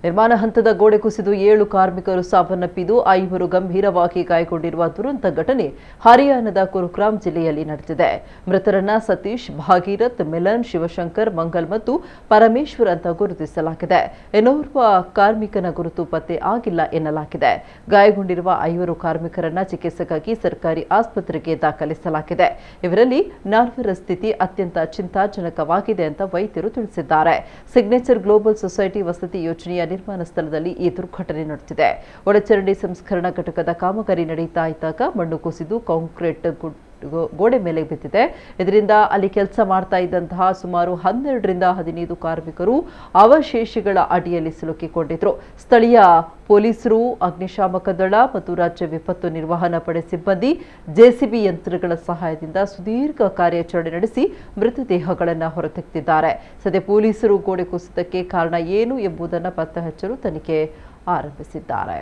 ನಿರ್ಮಾಣ ಹಂತದ ಗೋಡೆ ಕುಸಿದು 7 ಕಾರ್ಮಿಕರು ಸಾವನ್ನಪ್ಪಿದ್ದು 5 ಗಂಭೀರವಾಗಿ ಗಾಯಗೊಂಡಿರುವ ದುರಂತ ಘಟನೆ ಹರಿಯಾಣದ ಗುರುಗ್ರಾಮ್ ಜಿಲ್ಲೆಯಲ್ಲಿ ನಡೆದಿದೆ. ಮೃತರನ್ನ ಸತೀಶ್, ಭಾಗೀರಥ್, ಮಿಲನ್, ಶಿವಶಂಕರ್, ಮಂಗಲ್ ಮತ್ತು ಪರಮೇಶ್ವರ್ ಅಂತ ಗುರುತಿಸಲಾಗಿದೆ. ಇನ್ನೋರ್ವ ಕಾರ್ಮಿಕನ ಗುರುತು ಪತ್ತೆ ಆಗಿಲ್ಲ ಎನ್ನಲಾಗಿದೆ. ಗಾಯಗೊಂಡಿರುವ 5 ಕಾರ್ಮಿಕರನ್ನ ಚಿಕಿತ್ಸೆಗಾಗಿ ಸರ್ಕಾರಿ ಆಸ್ಪತ್ರೆಗೆ ದಾಖಲಿಸಲಾಗಿದೆ. ಇವರಲ್ಲಿ 4ರ ಸ್ಥಿತಿ ಅತ್ಯಂತ ಚಿಂತಾಜನಕವಾಗಿದೆ ಅಂತ ವೈದ್ಯರು ತಿಳಿಸಿದ್ದಾರೆ. ಸಿಗ್ನೇಚರ್ ಗ್ಲೋಬಲ್ ಸೊಸೈಟಿ ವಸತಿ ಯೋಜನೆಯ ನಿರ್ಮಾಣ ಸ್ಥಳದಲ್ಲಿ ಈ ದುರ್ಘಟನೆ ನಡೆದಿದೆ. ಒಳಚರಂಡಿ ಸಂಸ್ಕರಣಾ ಘಟಕದ ಕಾಮಗಾರಿ ನಡೆಯುತ್ತಾ ಇದ್ದಾಗ ಮಣ್ಣು ಕುಸಿದು ಕಾಂಕ್ರೀಟ್ ಗೋಡೆ ಮೇಲೆ ಬಿದ್ದಿದೆ. ಇದರಿಂದ ಅಲ್ಲಿ ಕೆಲಸ ಮಾಡ್ತಾ ಇದ್ದಂತಹ ಸುಮಾರು 12ರಿಂದ 15 ಕಾರ್ಮಿಕರು ಅವಶೇಷಗಳ ಅಡಿಯಲ್ಲಿ ಸಿಲುಕಿಕೊಂಡಿದ್ರು. ಸ್ಥಳೀಯ ಪೊಲೀಸರು, ಅಗ್ನಿಶಾಮಕ ದಳ ಮತ್ತು ರಾಜ್ಯ ವಿಪತ್ತು ನಿರ್ವಹಣಾ ಪಡೆ ಸಿಬ್ಬಂದಿ ಜೆಸಿಬಿ ಯಂತ್ರಗಳ ಸಹಾಯದಿಂದ ಸುದೀರ್ಘ ಕಾರ್ಯಾಚರಣೆ ನಡೆಸಿ ಮೃತದೇಹಗಳನ್ನು ಹೊರತೆಗೆದಿದ್ದಾರೆ. ಸದ್ಯ ಪೊಲೀಸರು ಗೋಡೆ ಕುಸಿತಕ್ಕೆ ಕಾರಣ ಏನು ಎಂಬುದನ್ನು ಪತ್ತೆ ಹಚ್ಚಲು ತನಿಖೆ ಆರಂಭಿಸಿದ್ದಾರೆ.